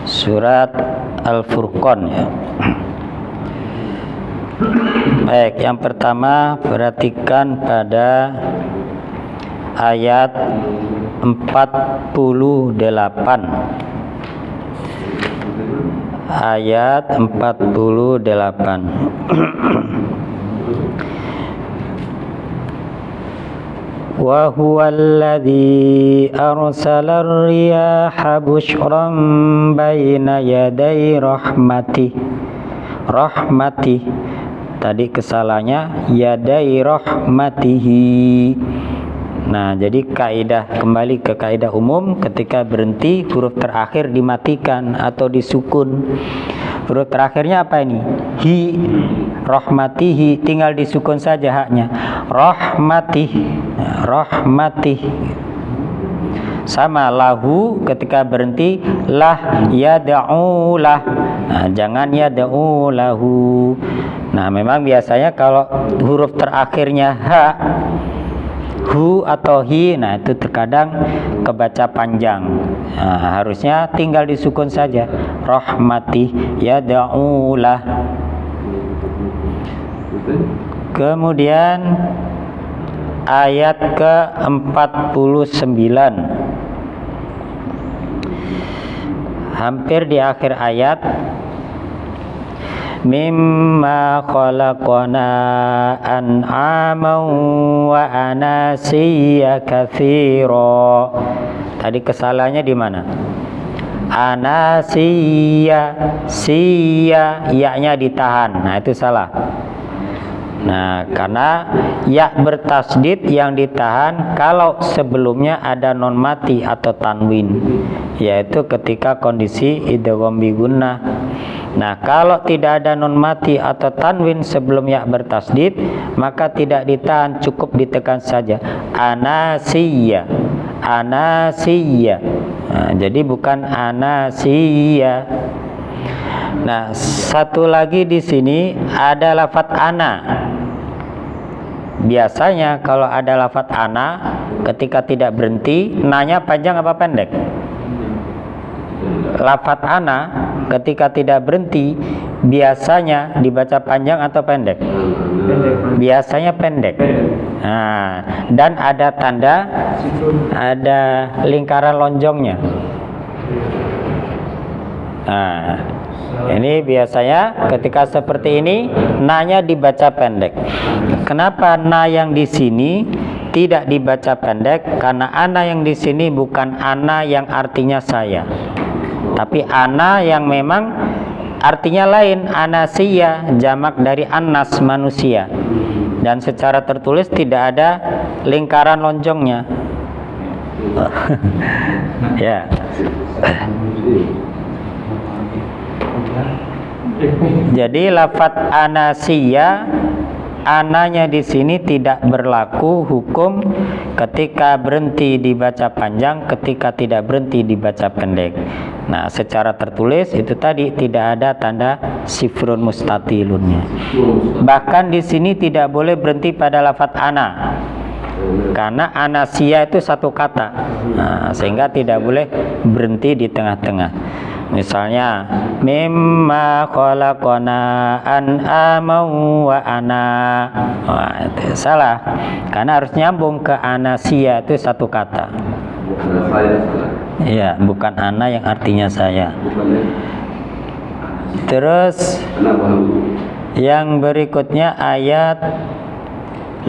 surat Al-Furqan ya. Baik, yang pertama perhatikan pada ayat 48. Ayat 48. Wa huwallazi arsala ar-riyaha bushran baina yaday rahmatih. Tadi kesalahannya yadai rahmatihi. Nah, jadi kaidah, kembali ke kaidah umum, ketika berhenti huruf terakhir dimatikan atau disukun. Huruf terakhirnya apa ini? Hi, rahmatihi, tinggal disukun saja haknya. Rahmatih. Sama lahu, ketika berhenti lah yad'u lah. Nah, jangan yad'u lahu. Nah, memang biasanya kalau huruf terakhirnya ha, hu atau hi, nah itu terkadang kebaca panjang. Nah, harusnya tinggal disukun saja. Rahmatih yad'u lah. Kemudian ayat ke-49, hampir di akhir ayat, mimma khalaqna an'aman wa anasiya katsira. Tadi kesalahannya di mana? Anasiya, siya, ya-nya ditahan. Nah, itu salah. Nah, karena ya bertasdid yang ditahan kalau sebelumnya ada non mati atau tanwin, yaitu ketika kondisi idgham bi gunnah. Nah, kalau tidak ada non mati atau tanwin sebelum ya bertasdid, maka tidak ditahan, cukup ditekan saja. Anasiya. Nah, jadi bukan anasiya. Nah, satu lagi di sini ada lafadz ana. Biasanya kalau ada lafadz ana, ketika tidak berhenti, nanya panjang apa pendek? Lafadz ana ketika tidak berhenti biasanya dibaca panjang atau pendek? Biasanya pendek. Nah, dan ada tanda, ada lingkaran lonjongnya. Nah, ini biasanya ketika seperti ini na-nya dibaca pendek. Kenapa na yang di sini tidak dibaca pendek? Karena ana yang di sini bukan ana yang artinya saya, tapi ana yang memang artinya lain, anasiya, jamak dari anas, manusia. Dan secara tertulis tidak ada lingkaran lonjongnya. Ya. Jadi lafadz anasiya, ananya di sini tidak berlaku hukum ketika berhenti dibaca panjang, ketika tidak berhenti dibaca pendek. Nah, secara tertulis itu tadi tidak ada tanda sifrun mustatilunnya. Bahkan di sini tidak boleh berhenti pada lafadz ana, karena anasiya itu satu kata. Nah, sehingga tidak boleh berhenti di tengah-tengah. Misalnya mimma khalaqna an'aman wa ana. Wah, itu salah. Karena harus nyambung ke anasiya, itu satu kata. Iya, bukan ana yang artinya saya. Terus yang berikutnya ayat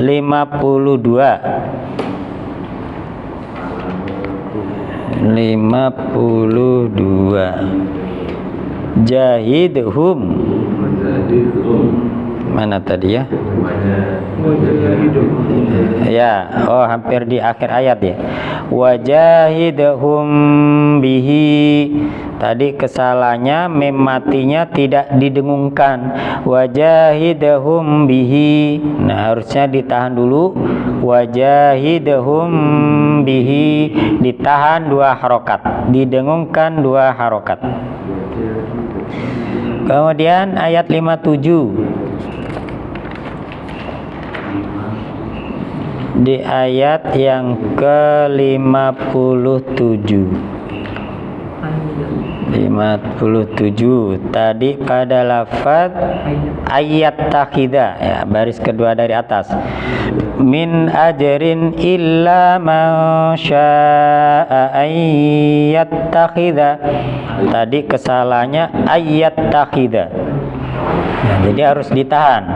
52. 52 jahidhum, mana tadi ya? Ya, oh hampir di akhir ayat ya. Wajahidhum bihi. Tadi kesalahannya mem matinya tidak didengungkan. Wajahidhum bihi. Nah, harusnya ditahan dulu. Wajahidhum bihi, ditahan 2 harokat, didengungkan 2 harokat. Kemudian ayat 57. Di ayat yang ke-57. 57. Tadi pada lafaz ayat takhida, ya, baris kedua dari atas. Min ajrin illa ma syaa ayat takhida. Tadi kesalahannya ayat takhida. Nah, jadi harus ditahan.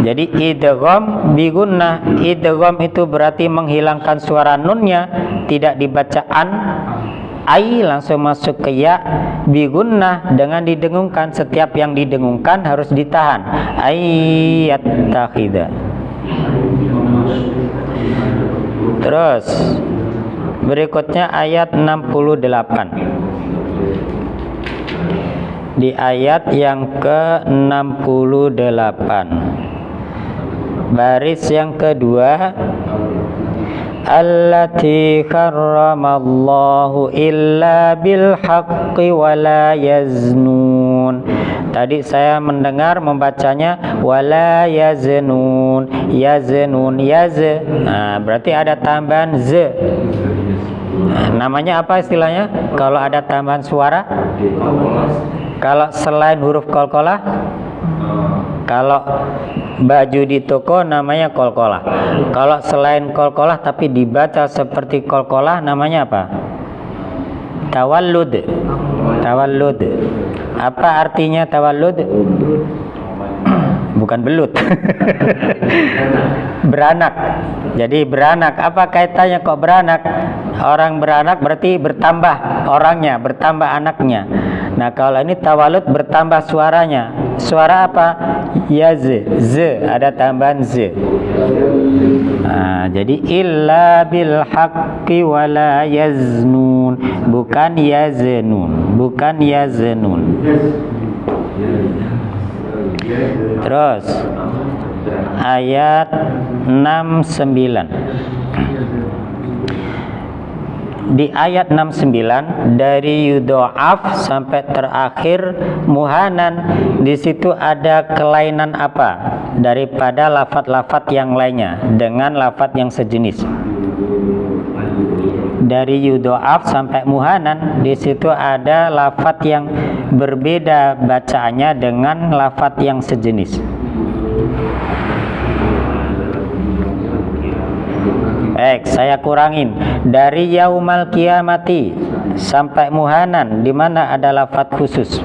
Jadi idgham bi gunnah. Idgham itu berarti menghilangkan suara nunnya, tidak dibaca an. Ai langsung masuk ke ya, bi gunnah dengan didengungkan. Setiap yang didengungkan harus ditahan. Ayat takhida. Terus berikutnya ayat 68. Di ayat yang ke-68 baris yang kedua, allati karramallahu illa bil haqqi wa la yaznun. Tadi saya mendengar membacanya wala yaznun, yaznun, yaz. Nah, berarti ada tambahan z. Namanya apa istilahnya kalau ada tambahan suara? Kalau selain huruf qalqalah, kalau baju di toko namanya qalqalah. Kalau selain qalqalah tapi dibaca seperti qalqalah namanya apa? Tawallud. Tawallud. Apa artinya tawallud? Bukan belut. Beranak. Jadi beranak. Apa kaitannya kok beranak? Orang beranak berarti bertambah orangnya, bertambah anaknya. Nah, kalau ini tawalud bertambah suaranya. Suara apa? Yaz, z, ada tambahan z. Nah, jadi illa bil haqqi wala yaznun, bukan yaznun, bukan yaznun. Terus ayat 69. Di ayat 69 dari yudha'af sampai terakhir muhanan, di situ ada kelainan apa daripada lafaz-lafaz yang lainnya dengan lafaz yang sejenis. Dari yudha'af sampai muhanan, di situ ada lafaz yang berbeda bacaannya dengan lafaz yang sejenis. Baik, saya kurangin. Dari yaumal kiamati sampai muhanan, di mana ada lafaz khusus?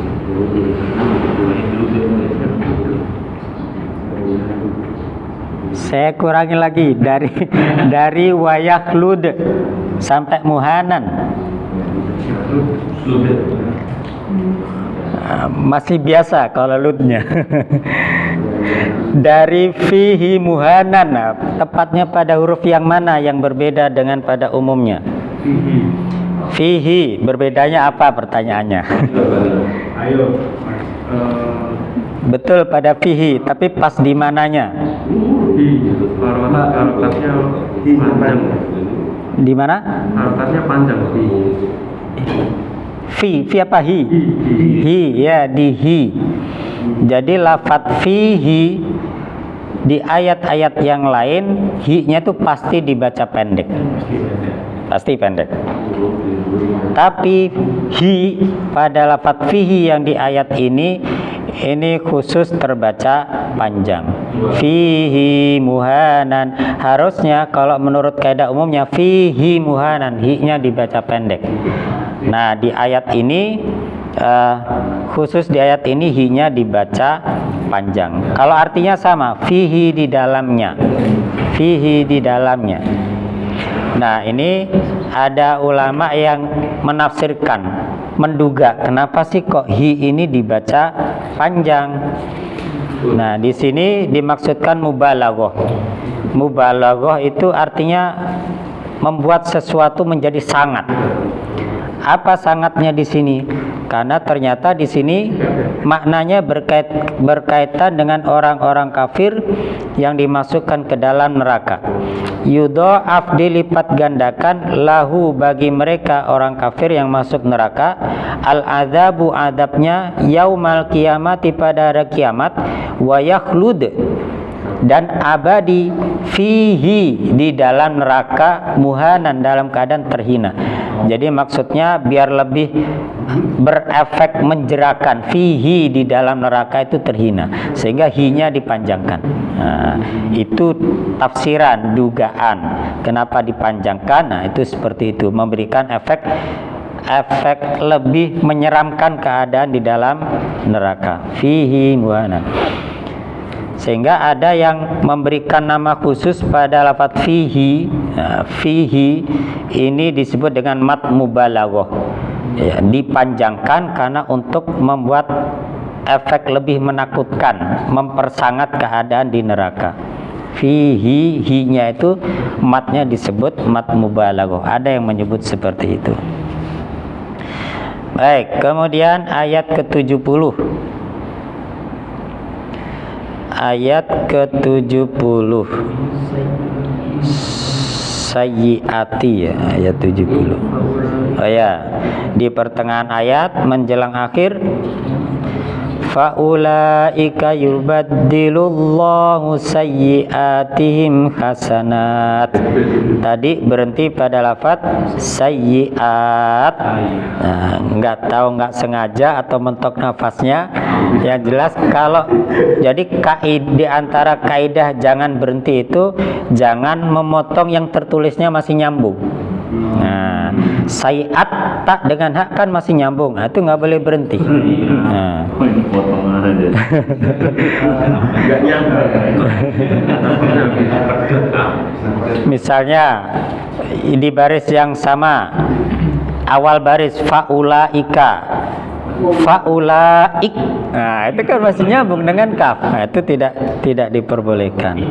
Saya kurangi lagi dari wayaklud sampai muhanan. Masih biasa kalau ludnya. Dari fihi muhanan, tepatnya pada huruf yang mana yang berbeda dengan pada umumnya? Fihi, berbedanya apa pertanyaannya? Ayo. Betul pada fihi, tapi pas di mananya? Di mana? Harokatnya panjang. Fi apa hi? Hi, ya, di hi. Jadi lafaz fihi di ayat-ayat yang lain hi-nya tuh pasti dibaca pendek. Pasti pendek. Tapi hi pada lafaz fihi yang di ayat ini khusus terbaca panjang. Fihi muhanan. Harusnya kalau menurut kaidah umumnya fihi muhanan, hi-nya dibaca pendek. Nah, di ayat ini khusus di ayat ini hi-nya dibaca panjang. Kalau artinya sama, fihi di dalamnya. Fihi di dalamnya. Nah, ini ada ulama yang menafsirkan, menduga kenapa sih kok hi ini dibaca panjang. Nah, di sini dimaksudkan mubalaghah. Mubalaghah itu artinya membuat sesuatu menjadi sangat. Apa sangatnya di sini? Karena ternyata di sini maknanya berkaitan dengan orang-orang kafir yang dimasukkan ke dalam neraka. Yudha'af, dilipat gandakan, lahu, bagi mereka orang kafir yang masuk neraka, al-adzabu, adabnya, yaumal qiyamati, pada hari kiamat, wa yakhlud, dan abadi, fihi di dalam neraka, muhanan dalam keadaan terhina. Jadi maksudnya biar lebih berefek menjerakan, fihi di dalam neraka itu terhina, sehingga hi-nya dipanjangkan. Nah, itu tafsiran dugaan kenapa dipanjangkan. Nah, itu seperti itu, memberikan efek lebih menyeramkan keadaan di dalam neraka, fihi muhanan. Sehingga ada yang memberikan nama khusus pada lafaz fihi. Nah, fihi ini disebut dengan mat mubalaghah, ya, dipanjangkan karena untuk membuat efek lebih menakutkan, mempersangat keadaan di neraka. Fihi, hi-nya itu matnya disebut mat mubalaghah. Ada yang menyebut seperti itu. Baik, kemudian ayat ke-70. Ayat ke-70 sayyiati, ya, ayat 70. Oh ya, di pertengahan ayat menjelang akhir, faulaika yubaddilullahu sayyiatihim hasanat. Tadi berhenti pada lafaz sayyiat. Nah, nggak sengaja atau mentok nafasnya. Yang jelas kalau jadi di antara kaidah jangan berhenti itu jangan memotong yang tertulisnya masih nyambung. Nah, sayiat tak dengan hak kan masih nyambung, nah, itu nggak boleh berhenti. Nah. Misalnya di baris yang sama, awal baris faulaika, faulaik, nah itu kan masih nyambung dengan kaf. Nah, itu tidak diperbolehkan.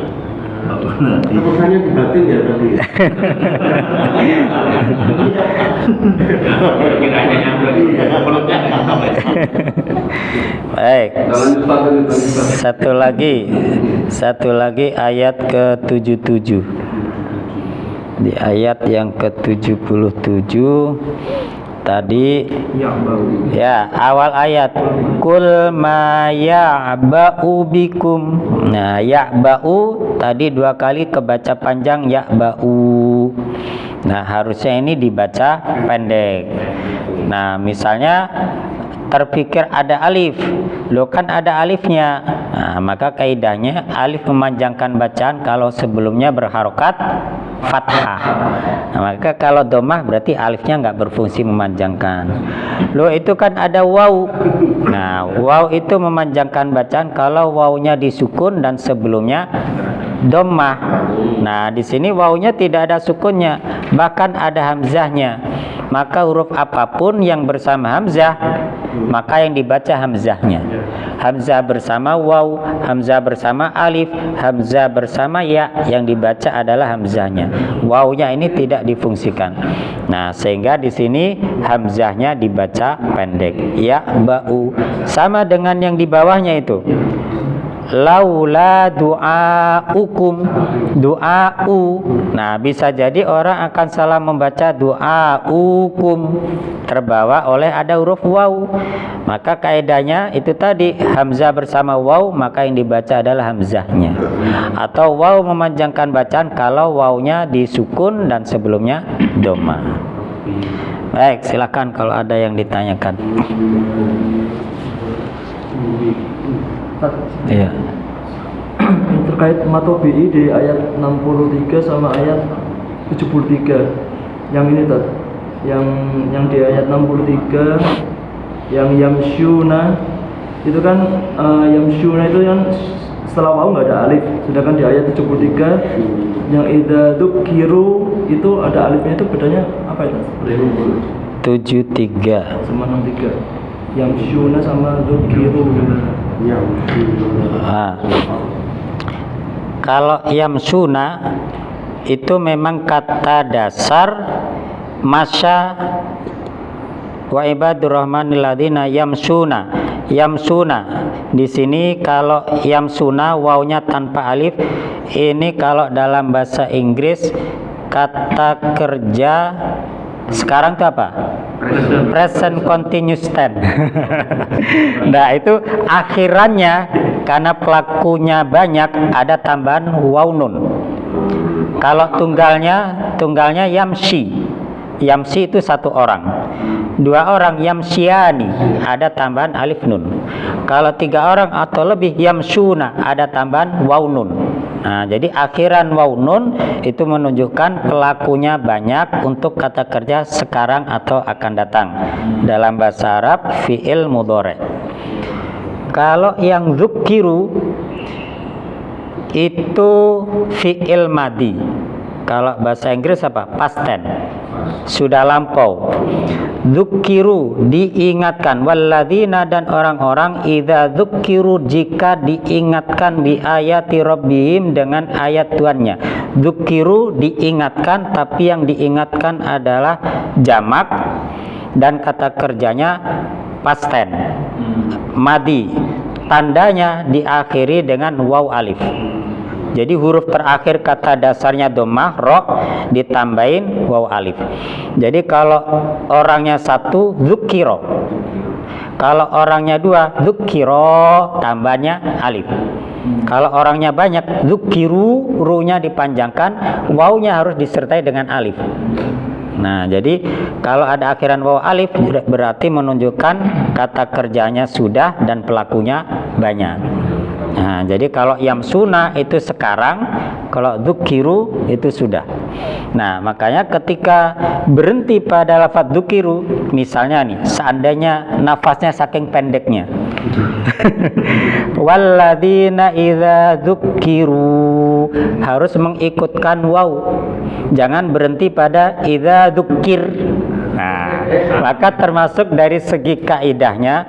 Tulisannya dibatin ya tadi. Baik. Satu lagi ayat ke-77. Di ayat yang ke-77 tadi, ya, awal ayat kul ma ya'ba'u bikum. Nah, ya'ba'u tadi dua kali kebaca panjang ya'ba'u. Nah, harusnya ini dibaca pendek. Nah, misalnya terpikir ada alif, lo kan ada alifnya. Nah, maka kaidahnya alif memanjangkan bacaan kalau sebelumnya berharokat fathah. Nah, maka kalau domah berarti alifnya nggak berfungsi memanjangkan. Lo itu kan ada waw. Nah, waw itu memanjangkan bacaan kalau wawnya disukun dan sebelumnya domah. Nah, di sini wawnya tidak ada sukunnya, bahkan ada hamzahnya. Maka huruf apapun yang bersama hamzah, maka yang dibaca hamzahnya. Hamzah bersama waw, hamzah bersama alif, hamzah bersama ya, yang dibaca adalah hamzahnya. Wawnya ini tidak difungsikan. Nah, sehingga di sini hamzahnya dibaca pendek. Ya ba'u, sama dengan yang di bawahnya itu. Laula du'aukum, du'au. Nah, bisa jadi orang akan salah membaca du'aukum, terbawa oleh ada huruf waw. Maka kaidahnya itu tadi, hamzah bersama waw, maka yang dibaca adalah hamzahnya. Atau waw memanjangkan bacaan kalau wawnya disukun dan sebelumnya doma. Baik, silakan kalau ada yang ditanyakan. Iya. Terkait matobi'i di ayat 63 sama ayat 73. Yang ini Tad, yang di ayat 63 yang yamsyuna itu kan yamsyuna itu yang setelah waw nggak ada alif, sedangkan di ayat 73 yang idza dzukiru itu ada alifnya, itu bedanya apa itu? 73 sama 63. Yamsyuna sama dzukiru. Ah. Kalau yamsuna itu memang kata dasar masya wa ibadur rahmanil ladzina yamsuna. Yamsuna di sini kalau yamsuna wawnya tanpa alif, ini kalau dalam bahasa Inggris kata kerja sekarang itu apa? Present continuous tense. Nah, itu akhirannya karena pelakunya banyak ada tambahan waw nun. Kalau tunggalnya yamshi. Yamshi itu satu orang. Dua orang yamshiani, ada tambahan alif nun. Kalau tiga orang atau lebih yamshuna, ada tambahan waw nun. Nah, jadi akhiran waw nun itu menunjukkan pelakunya banyak untuk kata kerja sekarang atau akan datang. Dalam bahasa Arab fi'il mudhari'. Kalau yang dzukiru itu fi'il madi. Kalau bahasa Inggris apa? Past tense. Sudah lampau. Dzukiru diingatkan, walladzina dan orang-orang idza dzukiru jika diingatkan bi ayati rabbihim dengan ayat Tuhannya. Dzukiru diingatkan, tapi yang diingatkan adalah jamak dan kata kerjanya past tense. Madi. Tandanya diakhiri dengan waw alif. Jadi huruf terakhir kata dasarnya dhammah ro ditambahin waw alif. Jadi kalau orangnya satu dzukiro. Kalau orangnya dua dzukiro tambahnya alif. Kalau orangnya banyak dzukiru, ru-nya dipanjangkan, waw-nya harus disertai dengan alif. Nah, jadi kalau ada akhiran waw alif berarti menunjukkan kata kerjanya sudah dan pelakunya banyak. Nah, jadi kalau yamsuna itu sekarang, kalau dzukiru itu sudah. Nah, makanya ketika berhenti pada lafaz dzukiru, misalnya nih, seandainya nafasnya saking pendeknya. Walladzina idza dzukiru, harus mengikutkan waw. Jangan berhenti pada idza dzukir. Nah, maka termasuk dari segi kaidahnya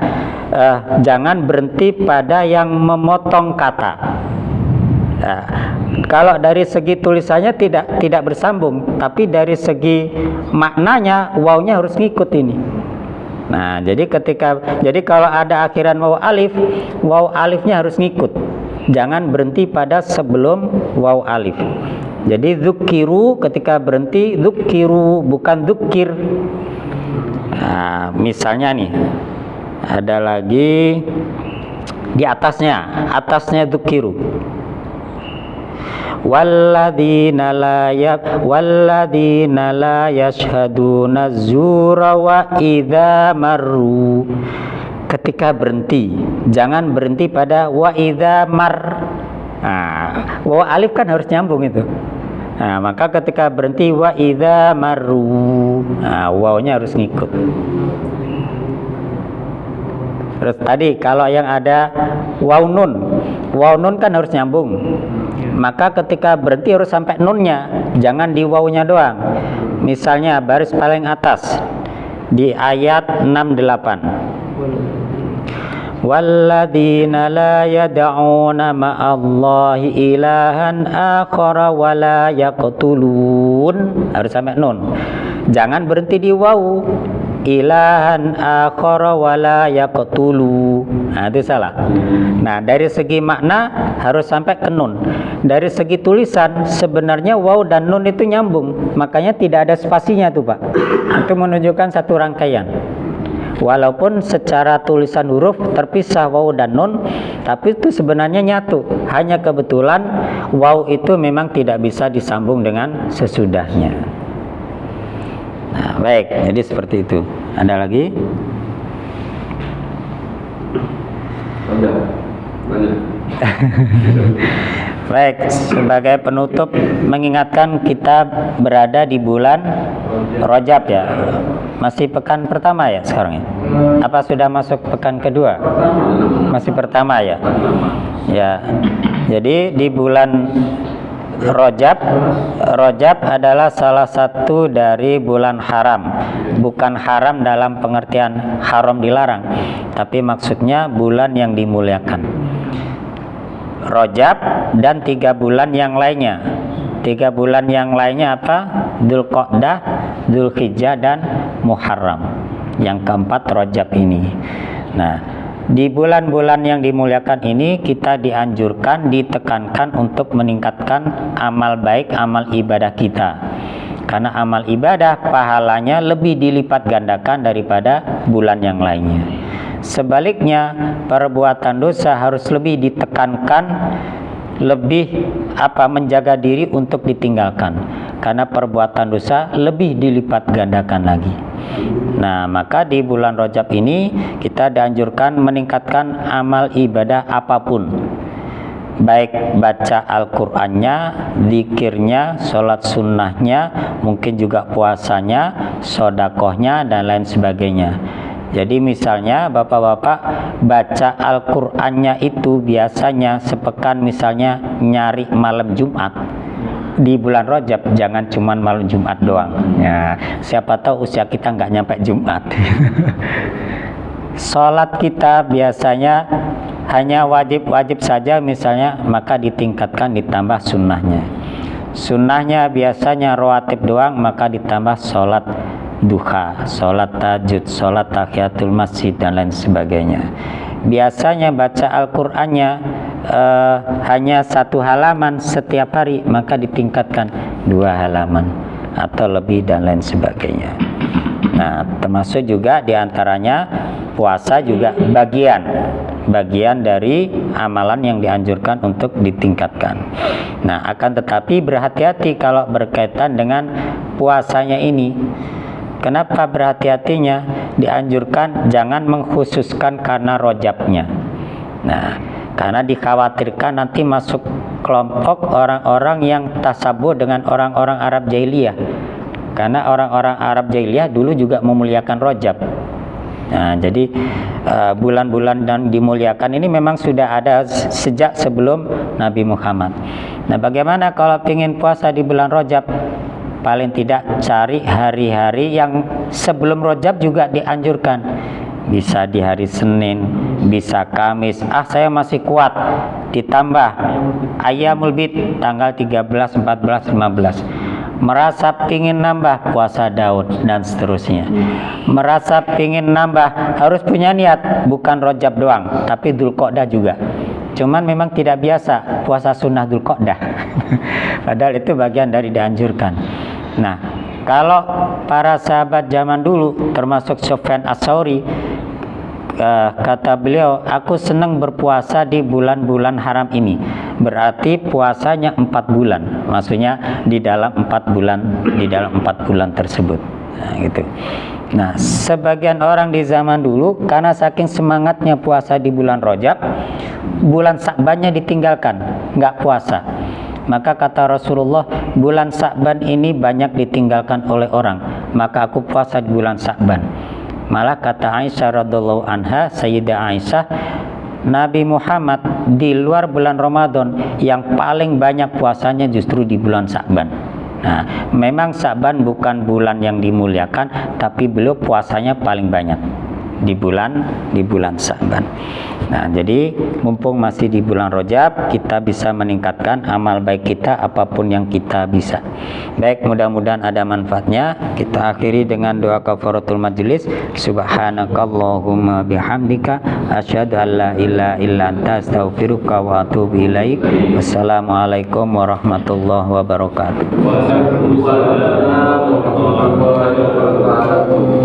jangan berhenti pada yang memotong kata. Nah, kalau dari segi tulisannya tidak bersambung, tapi dari segi maknanya wawnya harus ngikut ini. Nah, jadi kalau ada akhiran waw alifnya harus ngikut. Jangan berhenti pada sebelum waw alif. Jadi dzukiru ketika berhenti dzukiru, bukan dzukir. Nah, misalnya nih ada lagi di atasnya dzukiru. Walladzina la yashhaduna zura wa idza marru. Ketika berhenti, jangan berhenti pada wa idza mar. Nah, waw alif kan harus nyambung itu. Nah, maka ketika berhenti wa idza marru, nah, wawnya harus ngikut. Terus tadi kalau yang ada waw nun kan harus nyambung. Maka ketika berhenti harus sampai nunnya, jangan di wawnya doang. Misalnya baris paling atas di ayat 68. Walladzina la yad'una ma'allahi ilahan akhara wa la yaqtulun, harus sampai nun. Jangan berhenti di waw. Ilahan akhara wa la yaqtulu. Nah, itu salah. Nah, dari segi makna harus sampai ke nun. Dari segi tulisan sebenarnya waw dan nun itu nyambung. Makanya tidak ada spasinya tuh, Pak. Itu menunjukkan satu rangkaian. Walaupun secara tulisan huruf terpisah waw dan nun, tapi itu sebenarnya nyatu. Hanya kebetulan waw itu memang tidak bisa disambung dengan sesudahnya. Nah, baik, jadi seperti itu. Ada lagi? Baik, sebagai penutup mengingatkan kita berada di bulan Rajab ya. Masih pekan pertama ya sekarang ya? Apa sudah masuk pekan kedua? Masih pertama ya? Ya. Jadi di bulan Rajab adalah salah satu dari bulan haram. Bukan haram dalam pengertian haram dilarang, tapi maksudnya bulan yang dimuliakan. Rajab dan 3 bulan yang lainnya. 3 bulan yang lainnya apa? Dzulqa'dah, Dzulhijjah dan Muharram. Yang keempat Rajab ini. Nah, di bulan-bulan yang dimuliakan ini kita dianjurkan, ditekankan untuk meningkatkan amal baik, amal ibadah kita. Karena amal ibadah pahalanya lebih dilipat gandakan daripada bulan yang lainnya. Sebaliknya, perbuatan dosa harus lebih ditekankan lebih menjaga diri untuk ditinggalkan, karena perbuatan dosa lebih dilipat gandakan lagi. Nah, maka di bulan Rajab ini kita dianjurkan meningkatkan amal ibadah apapun, baik baca Al-Qur'annya, zikirnya, sholat sunnahnya, mungkin juga puasanya, sodakohnya, dan lain sebagainya. Jadi misalnya bapak-bapak baca Al-Qur'annya itu biasanya sepekan, misalnya nyari malam Jumat di bulan Rajab, jangan cuman malam Jumat doang ya, siapa tahu usia kita nggak nyampe Jumat. Sholat kita biasanya hanya wajib-wajib saja misalnya, maka ditingkatkan ditambah sunnahnya. Sunnahnya biasanya rawatib doang, maka ditambah sholat duha, sholat tahajud, sholat tahiyatul masjid, dan lain sebagainya. Biasanya baca Al-Qur'annya hanya 1 halaman setiap hari, maka ditingkatkan 2 halaman atau lebih, dan lain sebagainya. Nah, termasuk juga diantaranya puasa juga bagian dari amalan yang dianjurkan untuk ditingkatkan. Nah, akan tetapi berhati-hati kalau berkaitan dengan puasanya ini. Kenapa berhati-hatinya? Dianjurkan jangan mengkhususkan karena Rajabnya. Nah, karena dikhawatirkan nanti masuk kelompok orang-orang yang tasabuh dengan orang-orang Arab jahiliyah. Karena orang-orang Arab jahiliyah dulu juga memuliakan Rajab. Nah, jadi bulan-bulan dan dimuliakan ini memang sudah ada sejak sebelum Nabi Muhammad. Nah, bagaimana kalau ingin puasa di bulan Rajab? Paling tidak cari hari-hari yang sebelum Rajab juga dianjurkan. Bisa di hari Senin, bisa Kamis. Saya masih kuat. Ditambah Ayyamul Bid tanggal 13, 14, 15. Merasa pingin nambah, puasa Daud, dan seterusnya. Merasa pingin nambah, harus punya niat, bukan Rajab doang, tapi Dzulqa'dah juga. Cuman memang tidak biasa puasa sunnah Dzulqa'dah. Padahal itu bagian dari dianjurkan. Nah, kalau para sahabat zaman dulu, termasuk Sufyan Ats-Tsauri, kata beliau, aku senang berpuasa di bulan-bulan haram ini. Berarti puasanya 4 bulan, maksudnya di dalam 4 bulan tersebut. Nah, gitu. Nah, sebagian orang di zaman dulu karena saking semangatnya puasa di bulan Rajab, bulan Sa'bannya ditinggalkan, nggak puasa. Maka kata Rasulullah, bulan Sa'ban ini banyak ditinggalkan oleh orang, maka aku puasa di bulan Sa'ban. Malah kata Aisyah radhiyallahu anha, Sayyidah Aisyah, Nabi Muhammad di luar bulan Ramadan yang paling banyak puasanya justru di bulan Sa'ban. Nah, memang Sa'ban bukan bulan yang dimuliakan, tapi beliau puasanya paling banyak di bulan Sa'ban. Nah, jadi mumpung masih di bulan Rajab, kita bisa meningkatkan amal baik kita apapun yang kita bisa. Baik, mudah-mudahan ada manfaatnya. Kita akhiri dengan doa kafaratul majlis. Subhanakallahumma bihamdika asyhadu an la ilaha illa anta astaghfiruka wa atubu ilaik. Wassalamualaikum warahmatullahi wabarakatuh. Waalaikumsalam warahmatullahi wabarakatuh.